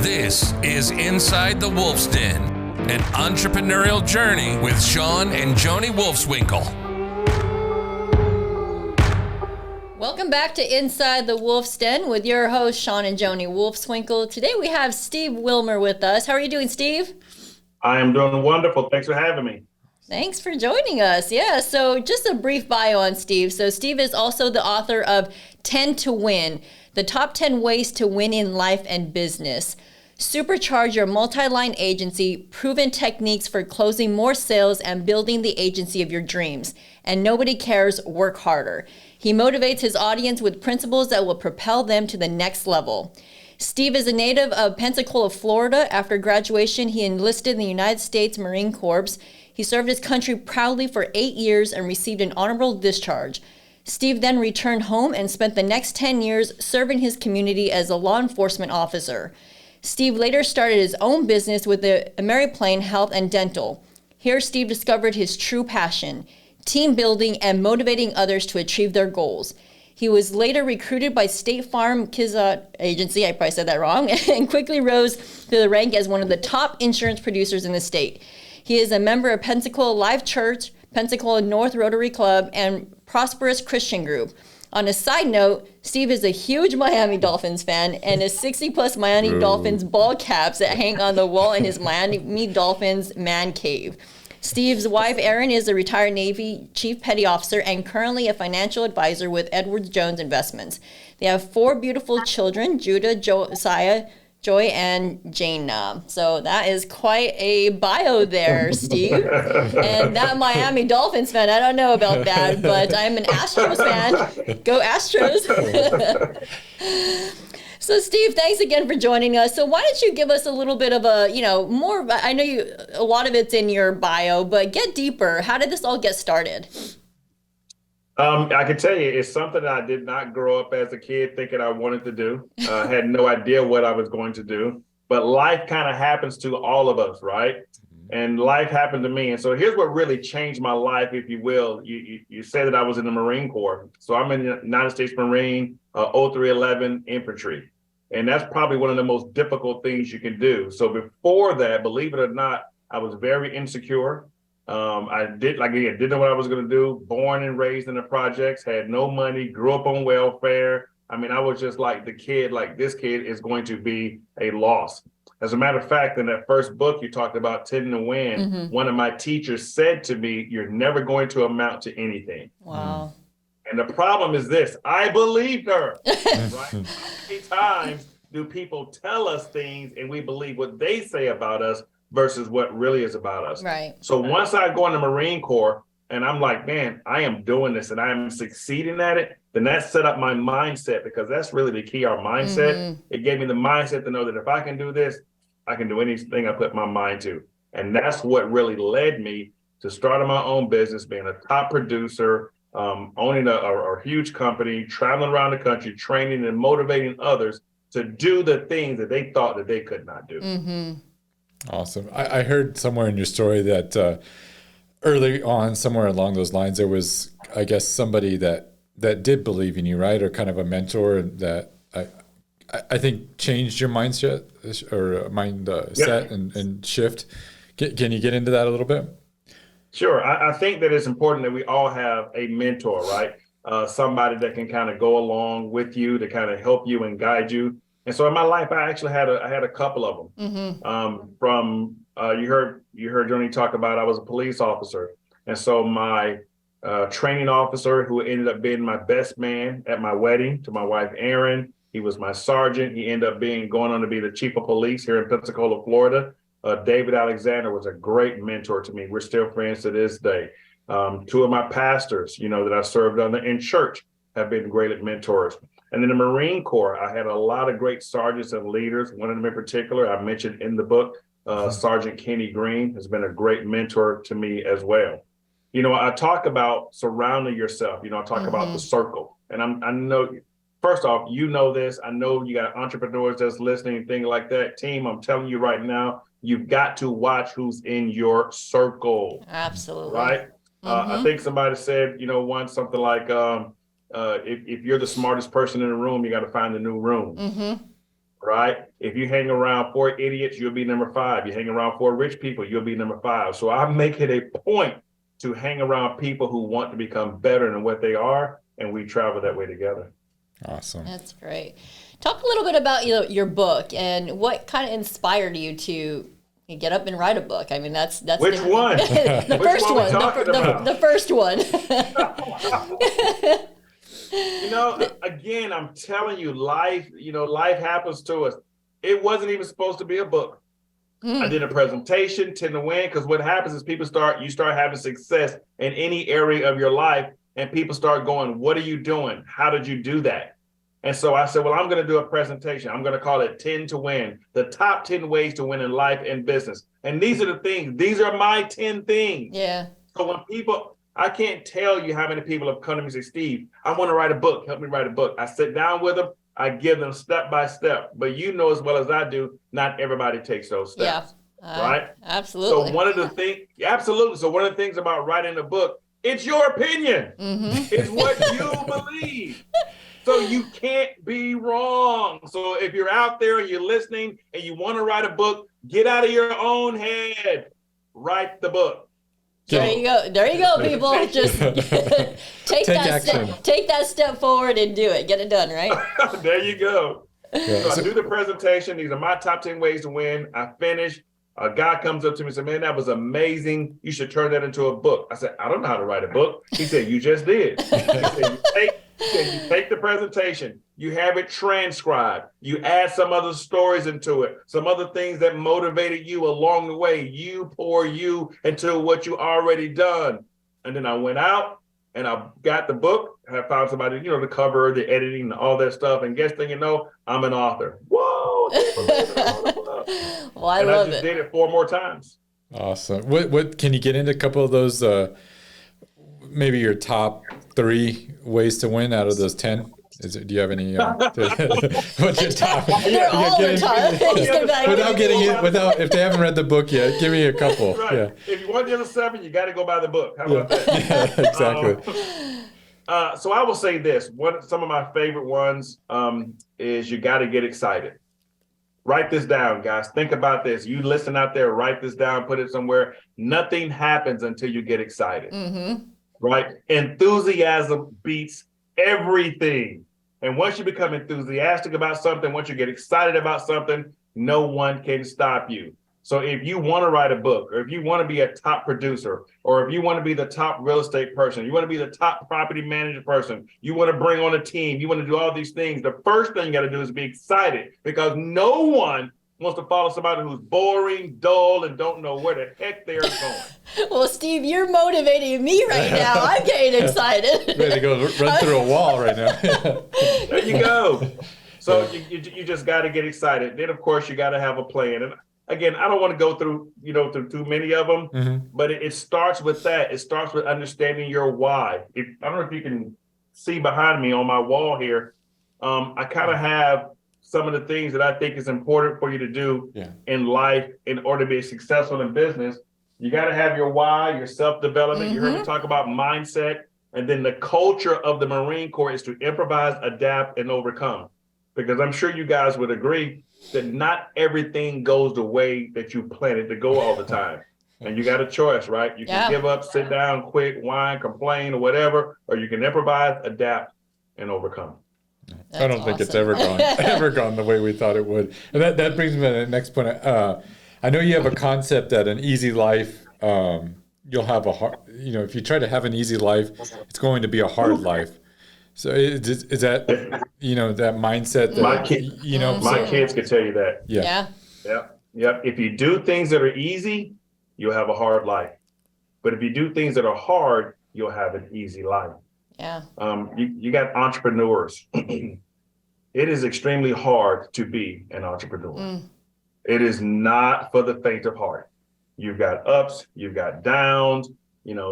This is Inside the Wolf's Den, an entrepreneurial journey with Shawn and Joni Wolfswinkle. Welcome back to Inside the Wolf's Den with your host, Shawn and Joni Wolfswinkle. Today we have Steve Weimar with us. How are you doing, Steve? I am doing wonderful. Thanks for having me. Thanks for joining us. Yeah, so just a brief bio on Steve. So Steve is also the author of 10 to Win, the top 10 ways to win in life and business. Supercharge your multi-line agency, proven techniques for closing more sales and building the agency of your dreams. And nobody cares, work harder. He motivates his audience with principles that will propel them to the next level. Steve is a native of Pensacola, Florida. After graduation, he enlisted in the United States Marine Corps. He served his country proudly for 8 years and received an honorable discharge. Steve then returned home and spent the next 10 years serving his community as a law enforcement officer. Steve later started his own business with the Ameriplane Health and Dental. Here, Steve discovered his true passion, team building and motivating others to achieve their goals. He was later recruited by State Farm Kizat Agency, I probably said that wrong, and quickly rose to the rank as one of the top insurance producers in the state. He is a member of Pensacola Life Church, Pensacola North Rotary Club, and Prosperous Christian Group. On a side note, Steve is a huge Miami Dolphins fan and has 60-plus Miami Dolphins ball caps that hang on the wall in his Miami Dolphins man cave. Steve's wife, Erin, is a retired Navy Chief Petty Officer and currently a financial advisor with Edward Jones Investments. They have 4 beautiful children, Judah, Josiah, Joy, and Jaina. So that is quite a bio there, Steve. And that Miami Dolphins fan, I don't know about that, but I'm an Astros fan. Go Astros. So Steve, thanks again for joining us. So why don't you give us a little bit of a, more, I know a lot of it's in your bio, but get deeper. How did this all get started? I can tell you, it's something that I did not grow up as a kid thinking I wanted to do. I had no idea what I was going to do, but life kind of happens to all of us, right? And life happened to me. And so here's what really changed my life, if you will. You said that I was in the Marine Corps. So I'm in the United States Marine, 0311 Infantry. And that's probably one of the most difficult things you can do. So before that, believe it or not, I was very insecure. I didn't know what I was going to do. Born and raised in the projects, had no money, grew up on welfare. I mean, I was just like the kid, like this kid is going to be a loss. As a matter of fact, in that first book you talked about 10 to Win, one of my teachers said to me, "You're never going to amount to anything." Wow. And the problem is this, I believed her, right? How many times do people tell us things and we believe what they say about us versus what really is about us? Right. So once I go in the Marine Corps and I'm like, man, I am doing this and I am succeeding at it, then that set up my mindset, because that's really the key, our mindset. It gave me the mindset to know that if I can do this, I can do anything I put my mind to. And that's what really led me to starting my own business, being a top producer, owning a huge company, traveling around the country, training and motivating others to do the things that they thought that they could not do. Awesome. I heard somewhere in your story that early on, somewhere along those lines, there was, I guess, somebody that did believe in you, right? Or kind of a mentor that I think changed your mindset or set and shift. Can you get into that a little bit? Sure. I think that it's important that we all have a mentor, right? Somebody that can kind of go along with you to kind of help you and guide you. And so in my life, I actually had a couple of them. You heard Joni talk about I was a police officer. And so my training officer, who ended up being my best man at my wedding to my wife, Erin, he was my sergeant. He ended up going on to be the chief of police here in Pensacola, Florida. David Alexander was a great mentor to me. We're still friends to this day. 2 of my pastors, that I served under in church have been great mentors. And in the Marine Corps, I had a lot of great sergeants and leaders. One of them in particular, I mentioned in the book, Sergeant Kenny Green has been a great mentor to me as well. I talk about surrounding yourself, I talk about the circle. And I know, first off, this, I know you got entrepreneurs that's listening and things like that. Team, I'm telling you right now, you've got to watch who's in your circle. Absolutely. Right? I think somebody said, once something like, if you're the smartest person in the room, you got to find a new room. right? If you hang around 4 idiots, you'll be number 5. You hang around 4 rich people, you'll be number 5. So I make it a point to hang around people who want to become better than what they are, and we travel that way together. Awesome. That's great. Talk a little bit about your book and what kind of inspired you to get up and write a book. I mean, that's Which one? The Which first one. The first one. Again, I'm telling you, life happens to us. It wasn't even supposed to be a book. I did a presentation, 10 to win, because what happens is you start having success in any area of your life, and people start going, what are you doing? How did you do that? And so I said, well, I'm going to do a presentation. I'm going to call it 10 to win, the top 10 ways to win in life and business. And these are the things, these are my 10 things. Yeah. So when I can't tell you how many people have come to me and say, Steve, I want to write a book. Help me write a book. I sit down with them. I give them step by step. But you know as well as I do, not everybody takes those steps. Yeah. Right? Absolutely. So one of the things about writing a book, it's your opinion. It's what you believe. So you can't be wrong. So if you're out there and you're listening and you want to write a book, get out of your own head. Write the book. There you go, people. Just take that step forward and do it. Get it done, right? There you go. Yeah. So I do the presentation. These are my top 10 ways to win. I finish. A guy comes up to me and said, man, that was amazing. You should turn that into a book. I said, I don't know how to write a book. He said, you just did. He said, you take the presentation, you have it transcribed, you add some other stories into it, some other things that motivated you along the way. You pour you into what you already done. And then I went out and I got the book. I found somebody, the cover, the editing, all that stuff. And guess thing you know, I'm an author. Whoa! Well, I love it. I just did it 4 more times. Awesome. What can you get into a couple of those? Maybe your top 3 ways to win out of those 10. Do you have any? What's your top? They're all the top. If they haven't read the book yet, give me a couple. Right. Yeah. If you want the other 7, you got to go buy the book. How about that? Yeah, exactly. So I will say this. Some of my favorite ones is you got to get excited. Write this down, guys. Think about this. You listen out there, write this down, put it somewhere. Nothing happens until you get excited. Right? Enthusiasm beats everything. And once you become enthusiastic about something, once you get excited about something, no one can stop you. So if you want to write a book, or if you want to be a top producer, or if you want to be the top real estate person, you want to be the top property manager person, you want to bring on a team, you want to do all these things, the first thing you got to do is be excited, because no one wants to follow somebody who's boring, dull, and don't know where the heck they're going. Well, Steve, you're motivating me right now. I'm getting excited. Ready to go run through a wall right now. There you go. So you just got to get excited. Then, of course, you got to have a plan. And again, I don't want to go through, through too many of them, but it starts with that. It starts with understanding your why. I don't know if you can see behind me on my wall here. I kind of have some of the things that I think is important for you to do in life in order to be successful in business. You got to have your why, your self-development. You heard me talk about mindset. And then the culture of the Marine Corps is to improvise, adapt, and overcome. Because I'm sure you guys would agree that not everything goes the way that you planned it to go all the time. And you got a choice, right? You can give up, sit down, quit, whine, complain, or whatever, or you can improvise, adapt, and overcome. That's I don't think it's ever gone the way we thought it would. And that brings me to the next point. I know you have a concept that an easy life, you'll have a hard, if you try to have an easy life, it's going to be a hard life. So is that, that mindset that, my kids could tell you that. Yeah. Yep. If you do things that are easy, you'll have a hard life. But if you do things that are hard, you'll have an easy life. Yeah. You got entrepreneurs. It is extremely hard to be an entrepreneur. It is not for the faint of heart. You've got ups, you've got downs.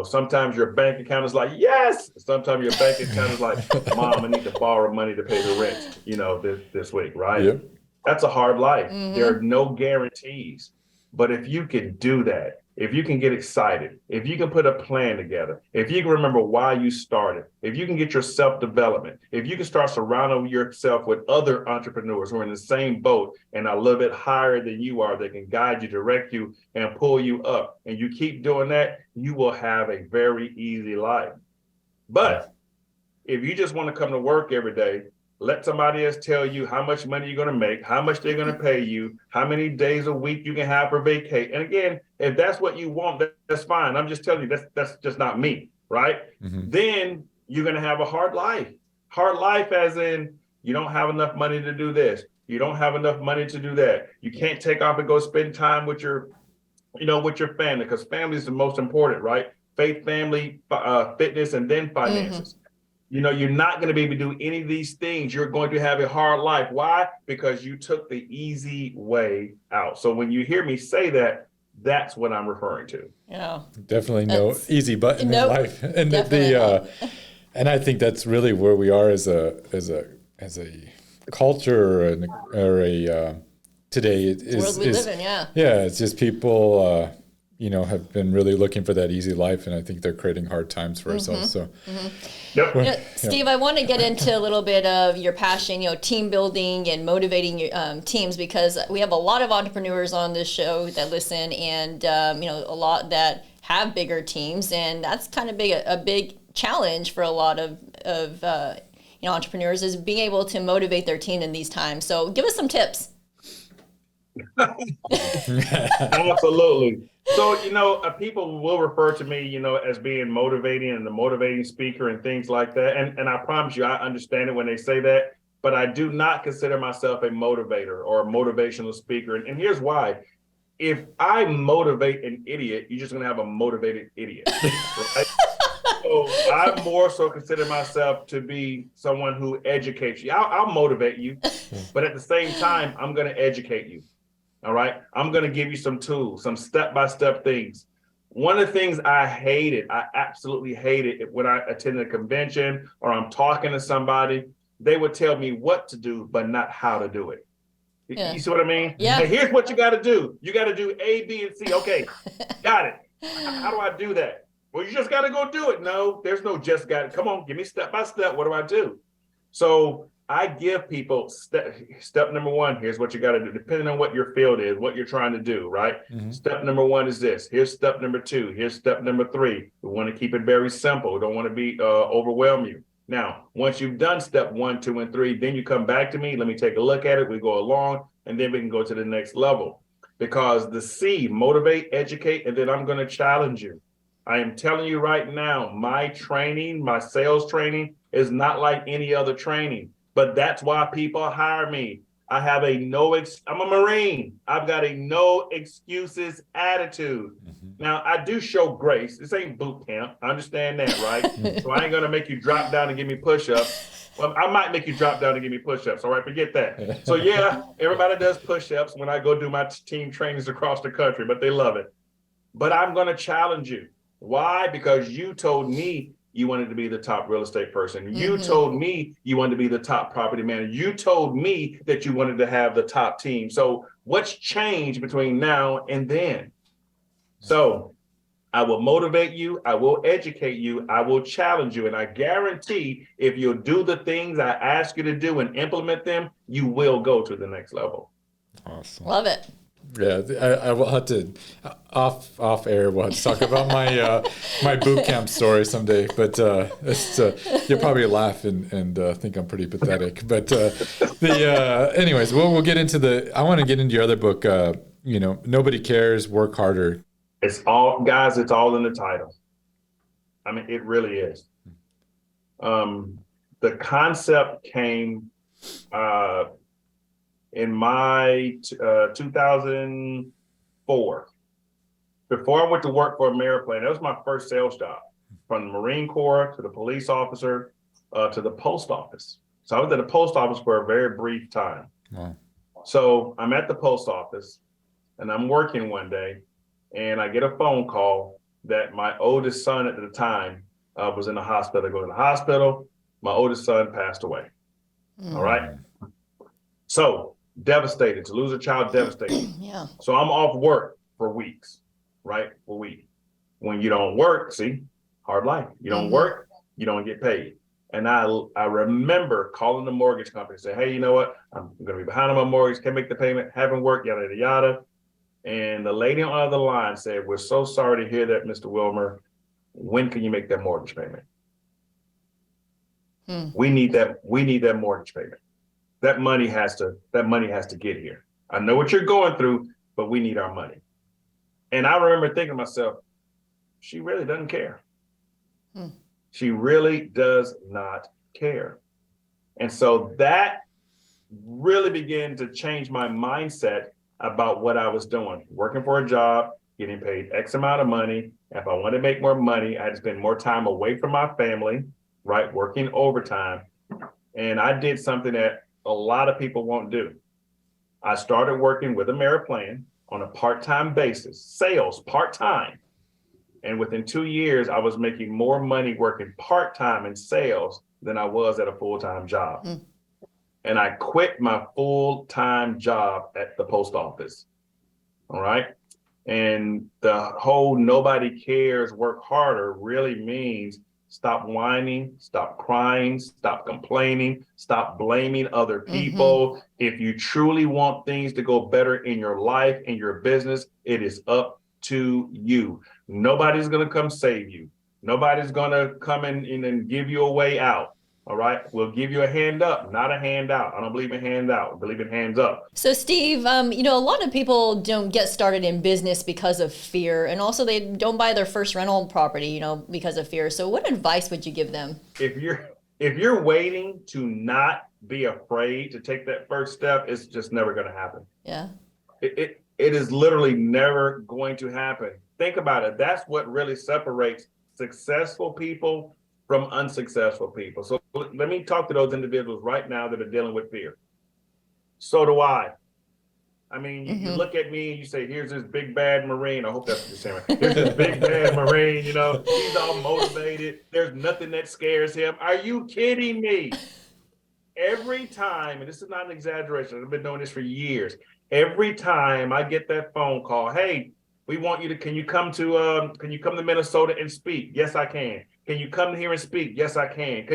Sometimes your bank account is like, yes. Sometimes your bank account is like, Mom, I need to borrow money to pay the rent, this week, right? Yep. That's a hard life. There are no guarantees. But if you can do that, if you can get excited, if you can put a plan together, if you can remember why you started, if you can get your self-development, if you can start surrounding yourself with other entrepreneurs who are in the same boat and are a little bit higher than you are, that can guide you, direct you, and pull you up, and you keep doing that, you will have a very easy life. But if you just want to come to work every day, let somebody else tell you how much money you're going to make, how much they're going to pay you, how many days a week you can have for vacate. And again, if that's what you want, that's fine. I'm just telling you, that's just not me, right? Then you're going to have a hard life. Hard life as in you don't have enough money to do this. You don't have enough money to do that. You can't take off and go spend time with your, with your family, because family is the most important, right? Faith, family, fitness, and then finances. You're not going to be able to do any of these things. You're going to have a hard life. Why? Because you took the easy way out. So when you hear me say that, that's what I'm referring to. Yeah, definitely no easy button in life, and and I think that's really where we are as a culture or a today. Is world we live in. Yeah, it's just people. Have been really looking for that easy life, and I think they're creating hard times for ourselves. So, Steve, I want to get into a little bit of your passion, team building and motivating your teams, because we have a lot of entrepreneurs on this show that listen, and a lot that have bigger teams, and that's kind of a big challenge for a lot of entrepreneurs, is being able to motivate their team in these times. So, give us some tips. Absolutely. So, people will refer to me, as being motivating and the motivating speaker and things like that. And I promise you, I understand it when they say that, but I do not consider myself a motivator or a motivational speaker. And here's why. If I motivate an idiot, you're just going to have a motivated idiot. Right? So I more so consider myself to be someone who educates you. I'll motivate you, but at the same time, I'm going to educate you. All right. I'm going to give you some tools, some step-by-step things. One of the things I absolutely hated when I attended a convention or I'm talking to somebody, they would tell me what to do, but not how to do it. Yeah. You see what I mean? Yeah. Hey, here's what you got to do. You got to do A, B, and C. Okay, got it. How do I do that? Well, you just got to go do it. No, there's no just got it. Come on, give me step-by-step. What do I do? So I give people step number one. Here's what you got to do, depending on what your field is, what you're trying to do, right? Step number one is this. Here's step number two. Here's step number three. We want to keep it very simple. We don't want to be overwhelm you. Now, once you've done step 1, 2, and 3, then you come back to me. Let me take a look at it. We go along, and then we can go to the next level. Because the C, motivate, educate, and then I'm going to challenge you. I am telling you right now, my training, my sales training is not like any other training. But that's why people hire me. I have I'm a Marine. I've got a no excuses attitude. Now, I do show grace. This ain't boot camp. I understand that, right? So I ain't going to make you drop down and give me push-ups. Well, I might make you drop down and give me push-ups. All right, forget that. So yeah, everybody does push-ups when I go do my team trainings across the country, but they love it. But I'm going to challenge you. Why? Because you told me you wanted to be the top real estate person. You told me you wanted to be the top property manager. You told me that you wanted to have the top team. So what's changed between now and then? So I will motivate you. I will educate you. I will challenge you. And I guarantee if you'll do the things I ask you to do and implement them, you will go to the next level. Awesome. Love it. Yeah, I will have to off air. We'll have to talk about my my boot camp story someday. But you'll probably laugh and think I'm pretty pathetic. But anyways, we'll get into I want to get into your other book. Nobody cares. Work harder. It's all, guys. It's all in the title. I mean, it really is. The concept came in my 2004. Before I went to work for Ameriplan, that was my first sales job, from the Marine Corps to the police officer to the post office. So I was at the post office for a very brief time. Wow. So I'm at the post office and I'm working one day and I get a phone call that my oldest son at the time was in the hospital. I go to the hospital, my oldest son passed away. All right. So devastated, to lose a child, devastated. Yeah. So I'm off work for weeks. right, a week. When you don't work, see, hard life. You don't work, you don't get paid. And I remember calling the mortgage company and saying, hey, you know what? I'm going to be behind on my mortgage, can't make the payment, haven't worked, yada, yada, yada. And the lady on the other line said, we're so sorry to hear that, Mr. Wilmer. When can you make that mortgage payment? We need that mortgage payment. That money has to get here. I know what you're going through, but we need our money. And I remember thinking to myself, she really doesn't care. She really does not care. And so that really began to change my mindset about what I was doing. Working for a job, getting paid X amount of money. If I want to make more money, I had to spend more time away from my family, right? Working overtime. And I did something that a lot of people won't do. I started working with Ameriplan on a part-time basis, sales part-time. And within 2 years, I was making more money working part-time in sales than I was at a full-time job. And I quit my full-time job at the post office. All right. And the whole nobody cares, work harder really means stop whining, stop crying, stop complaining, stop blaming other people. If you truly want things to go better in your life, in your business, it is up to you. Nobody's going to come save you. Nobody's going to come in and give you a way out. All right. We'll give you a hand up, not a handout. I don't believe in handout. I believe in hands up. So Steve, a lot of people don't get started in business because of fear. And also they don't buy their first rental property, because of fear. So what advice would you give them? If you're waiting to not be afraid to take that first step, it's just never going to happen. Yeah. It is literally never going to happen. Think about it. That's what really separates successful people from unsuccessful people. So let me talk to those individuals right now that are dealing with fear. So do I. I mean, you look at me and you say, here's this big bad Marine. I hope that's what you're saying. Here's this big bad Marine, he's all motivated. There's nothing that scares him. Are you kidding me? Every time, and this is not an exaggeration, I've been doing this for years. Every time I get that phone call, hey, we want you to, can you come to Minnesota and speak? Yes, I can. Can you come here and speak? Yes, I can.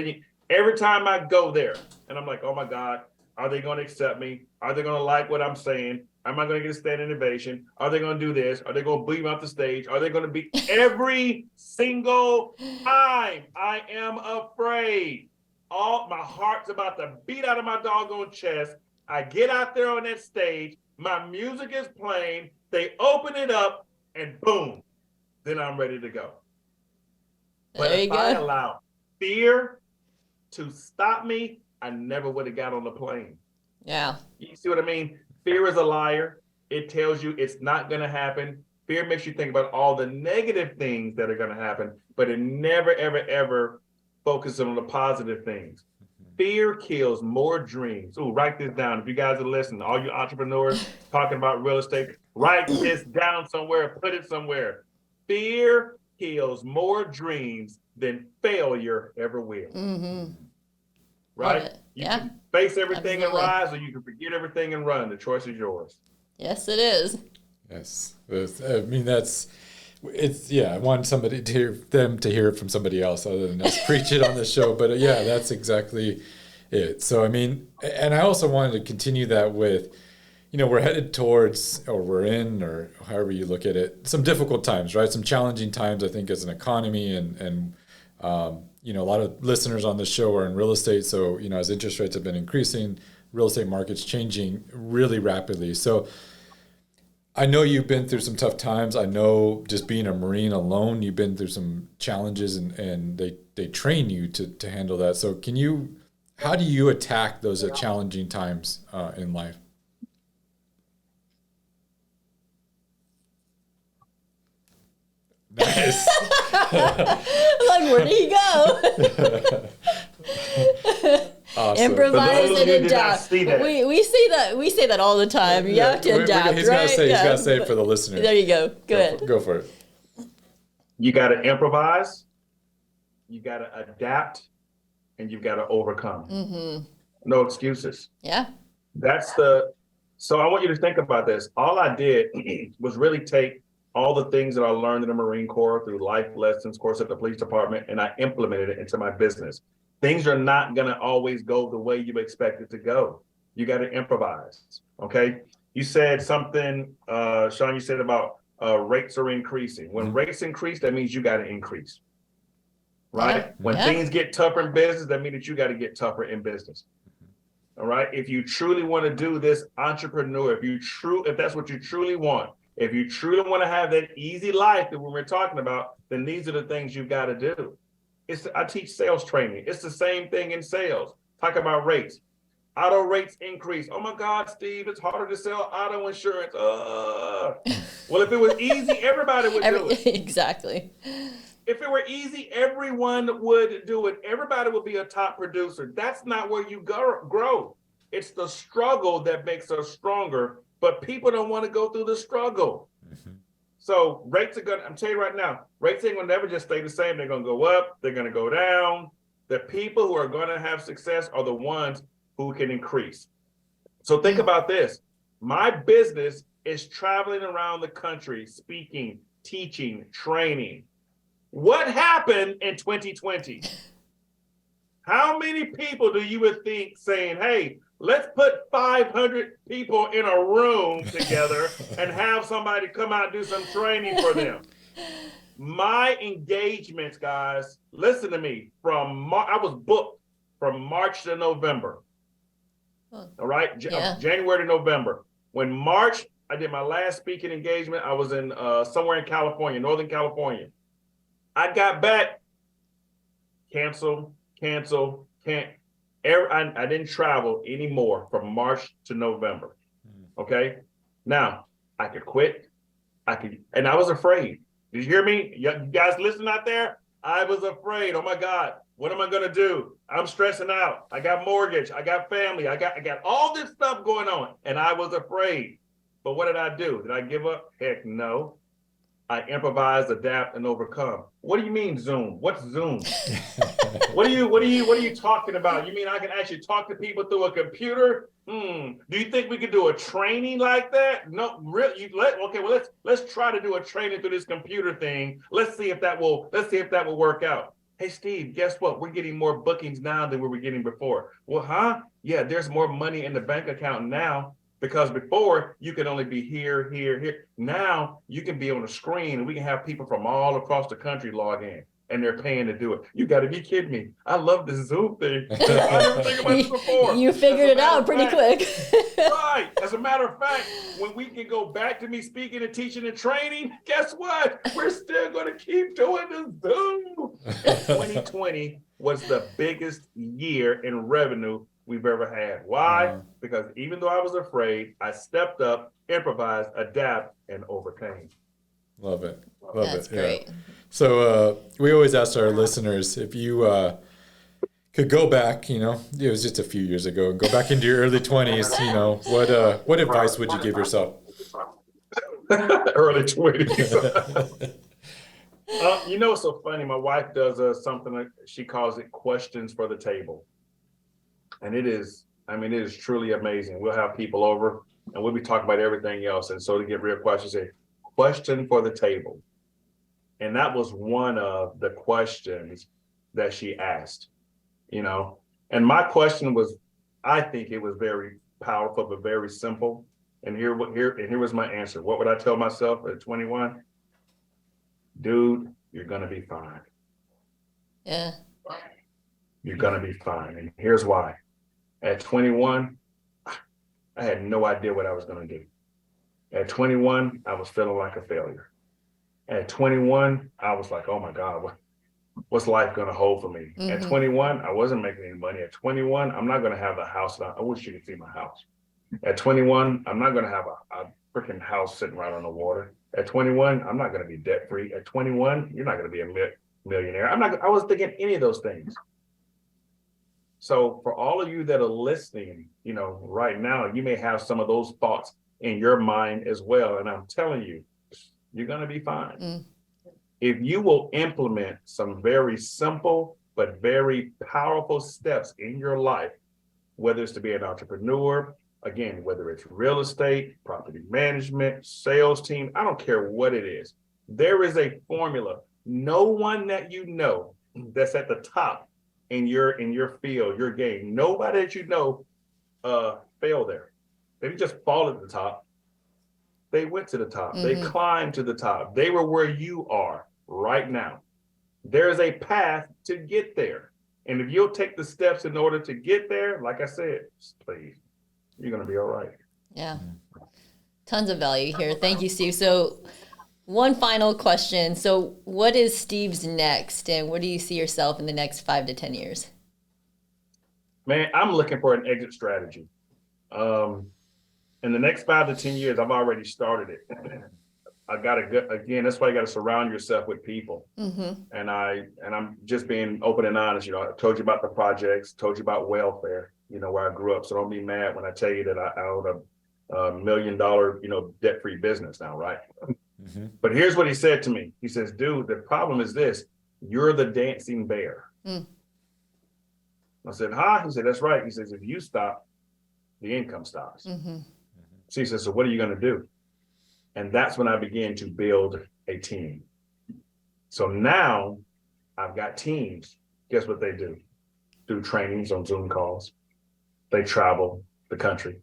Every time I go there and I'm like, oh my God, are they going to accept me? Are they going to like what I'm saying? Am I going to get a standing ovation? Are they going to do this? Are they going to boo me off the stage? Are they going to be every single time I am afraid? My heart's about to beat out of my doggone chest. I get out there on that stage. My music is playing. They open it up and boom, then I'm ready to go. But if I allow fear to stop me, I never would have got on the plane. Yeah. You see what I mean? Fear is a liar. It tells you it's not going to happen. Fear makes you think about all the negative things that are going to happen, but it never, ever, ever focuses on the positive things. Fear kills more dreams. Ooh, write this down. If you guys are listening, all you entrepreneurs talking about real estate, write this down somewhere, put it somewhere. Fear kills more dreams than failure ever will. Right? You can face everything and rise, or you can forget everything and run. The choice is yours. Yes, it is. Yes. I mean, I want somebody to hear it from somebody else other than us preach it on the show. But that's exactly it. So, I mean, and I also wanted to continue that with, we're headed towards, or we're in, or however you look at it, some difficult times, right? Some challenging times, I think, as an economy, and a lot of listeners on this show are in real estate. So, as interest rates have been increasing, real estate market's changing really rapidly. So I know you've been through some tough times. I know just being a Marine alone, you've been through some challenges, and they train you to handle that. So how do you attack those challenging times in life? Nice. Like, where did he go? Awesome. Improvise and adapt. We say that all the time. You have to adapt. He's got to say it for the listeners. There you go. Go ahead. Go for it. You got to improvise. You got to adapt, and you've got to overcome. No excuses. Yeah. So I want you to think about this. All I did was really take all the things that I learned in the Marine Corps through life lessons, course at the police department, and I implemented it into my business. Things are not going to always go the way you expect it to go. You got to improvise. Okay. You said something, Shawn, you said about rates are increasing. When rates increase, that means you got to increase. Right? When things get tougher in business, that means that you got to get tougher in business. All right. If you truly want to do this entrepreneur, if that's what you truly want, if you truly want to have that easy life that we were talking about, then these are the things you've got to do. I teach sales training. It's the same thing in sales. Talk about rates. Auto rates increase. Oh my God, Steve, it's harder to sell auto insurance. Well, if it was easy, everybody would do it. Exactly. If it were easy, everyone would do it. Everybody would be a top producer. That's not where you grow. It's the struggle that makes us stronger, but people don't want to go through the struggle. So rates are I'm telling you right now, rates ain't gonna never just stay the same. They're gonna go up, they're gonna go down. The people who are gonna have success are the ones who can increase. So think about this. My business is traveling around the country, speaking, teaching, training. What happened in 2020? How many people do you would think saying, hey, let's put 500 people in a room together and have somebody come out and do some training for them? My engagements, guys, listen to me, I was booked from March to November. All right, January to November. When March, I did my last speaking engagement. I was in somewhere in California, Northern California. I got back, cancel. I didn't travel anymore from March to November. Okay. Now I could quit. And I was afraid. Did you hear me? You guys listen out there? I was afraid. Oh my God, what am I going to do? I'm stressing out. I got mortgage. I got family. I got all this stuff going on. And I was afraid. But what did I do? Did I give up? Heck no. I improvise, adapt, and overcome. What do you mean Zoom? What's Zoom? What are you talking about? You mean I can actually talk to people through a computer? Do you think we could do a training like that? No, really. Let's try to do a training through this computer thing. Let's see if that will work out. Hey Steve, guess what? We're getting more bookings now than we were getting before. Well, yeah, there's more money in the bank account now. Because before you could only be here. Now you can be on a screen and we can have people from all across the country log in and they're paying to do it. You got to be kidding me. I love this Zoom thing. I never think about this before. You figured it out pretty quick. Right. As a matter of fact, when we can go back to me speaking and teaching and training, guess what? We're still going to keep doing this Zoom. 2020 was the biggest year in revenue we've ever had. Why? Because even though I was afraid, I stepped up, improvised, adapt, and overcame. Love it. That's great. Yeah. So we always ask our listeners, if you could go back, it was just a few years ago, and go back into your early 20s, what advice would you give yourself? Early 20s. It's so funny. My wife does something, she calls it questions for the table. And it is truly amazing. We'll have people over and we'll be talking about everything else. And so to get real questions, say, question for the table. And that was one of the questions that she asked, And my question was, I think it was very powerful, but very simple. And here was my answer. What would I tell myself at 21? Dude, you're going to be fine. Yeah. You're going to be fine. And here's why. At 21, I had no idea what I was going to do. At 21, I was feeling like a failure. At 21, I was like, oh my God, what's life going to hold for me? At 21, I wasn't making any money. At 21, I'm not going to have a house. I wish you could see my house. At 21, I'm not going to have a freaking house sitting right on the water. At 21, I'm not going to be debt free. At 21, you're not going to be a millionaire. I wasn't thinking any of those things. So for all of you that are listening, right now, you may have some of those thoughts in your mind as well. And I'm telling you, you're going to be fine. If you will implement some very simple, but very powerful steps in your life, whether it's to be an entrepreneur, again, whether it's real estate, property management, sales team, I don't care what it is. There is a formula. No one that you know that's at the top in your field, your game, nobody that you know failed there. They didn't just fall at the top. They went to the top. They climbed to the top. They were where you are right now. There's a path to get there. And if you'll take the steps in order to get there, like I said, please, you're going to be all right. Yeah. Tons of value here. Thank you, Steve. So one final question. So what is Steve's next, and where do you see yourself in the next 5 to 10 years? Man, I'm looking for an exit strategy. In the next 5 to 10 years, I've already started it. I got to again. That's why you got to surround yourself with people. And I'm just being open and honest. You know, I told you about the projects, told you about welfare. You know, where I grew up. So don't be mad when I tell you that I own a $1 million, debt-free business now, right? But here's what he said to me. He says, "Dude, the problem is this: you're the dancing bear." I said, "Huh?" He said, "That's right." He says, "If you stop, the income stops." So he says, "So what are you going to do?" And that's when I began to build a team. So now I've got teams. Guess what they do? Do trainings on Zoom calls. They travel the country.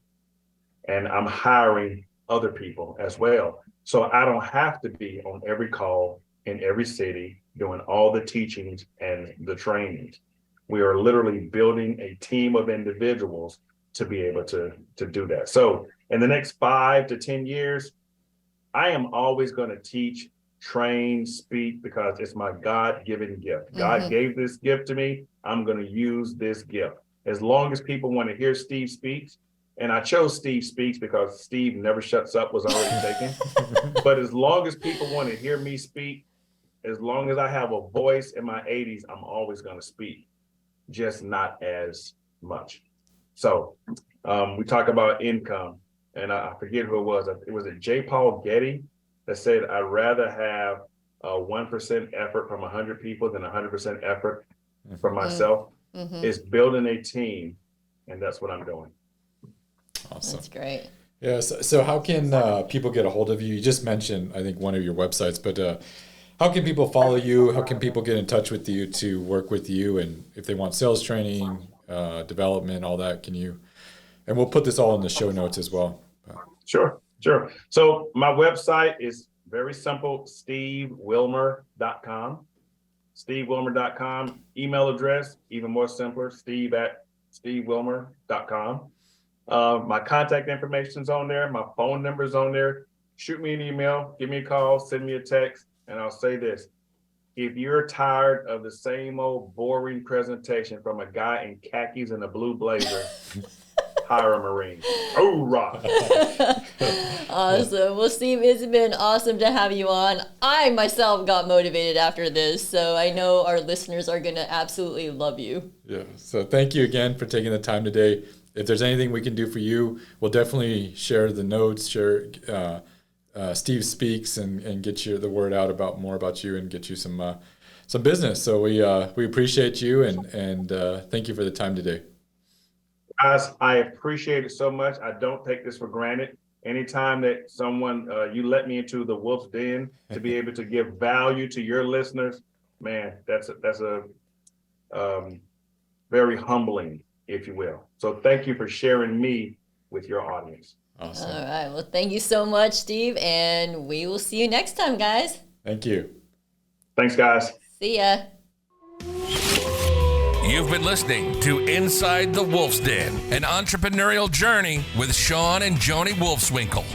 And I'm hiring other people as well. So I don't have to be on every call in every city doing all the teachings and the trainings. We are literally building a team of individuals to be able to do that. So in the next 5 to 10 years, I am always going to teach, train, speak, because it's my God-given gift. God gave this gift to me. I'm going to use this gift. As long as people want to hear Steve Speaks, and I chose Steve Speaks because Steve Never Shuts Up was already taken. But as long as people want to hear me speak, as long as I have a voice in my 80s, I'm always going to speak, just not as much. So we talk about income, and I forget who it was. It was J. Paul Getty that said, "I'd rather have 1% effort from 100 people than 100% effort from myself." It's building a team, and that's what I'm doing. Awesome. That's great. Yeah. So how can people get a hold of you? You just mentioned, I think, one of your websites, but how can people follow you? How can people get in touch with you to work with you? And if they want sales training, development, all that, can you? And we'll put this all in the show notes as well. Sure. So my website is very simple, steveweimar.com. steveweimar.com. Email address, even more simpler, steve@steveweimar.com. My contact information's on there. My phone number's on there. Shoot me an email, give me a call, send me a text, and I'll say this. If you're tired of the same old boring presentation from a guy in khakis and a blue blazer, hire a Marine. Hoorah! Awesome. Well, Steve, it's been awesome to have you on. I myself got motivated after this, so I know our listeners are going to absolutely love you. Yeah. So thank you again for taking the time today. If there's anything we can do for you, we'll definitely share the notes, share Steve Speaks, and get you the word out about more about you and get you some business. So we appreciate you and thank you for the time today. Guys, I appreciate it so much. I don't take this for granted. Anytime that someone, you let me into the wolf's den to be able to give value to your listeners, man, that's a very humbling, if you will. So thank you for sharing me with your audience. Awesome. All right. Well, thank you so much, Steve, and we will see you next time, guys. Thank you. Thanks, guys. See ya. You've been listening to Inside the Wolf's Den, an entrepreneurial journey with Shawn and Joni Wolfswinkle.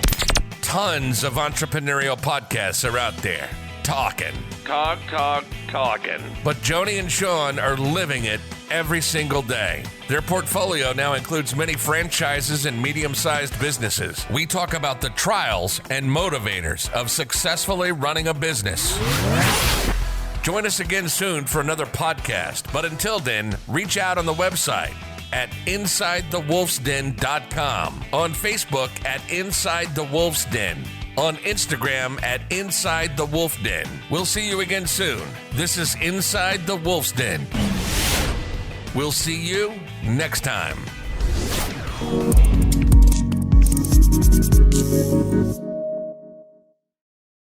Tons of entrepreneurial podcasts are out there, talking. But Joni and Shawn are living it every single day. Their portfolio now includes many franchises and medium-sized businesses. We talk about the trials and motivators of successfully running a business. Join us again soon for another podcast. But until then, reach out on the website at InsideTheWolf'sDen.com, on Facebook at Inside the Wolf's Den, on Instagram at Inside the Wolf Den. We'll see you again soon. This is Inside the Wolf's Den. We'll see you next time.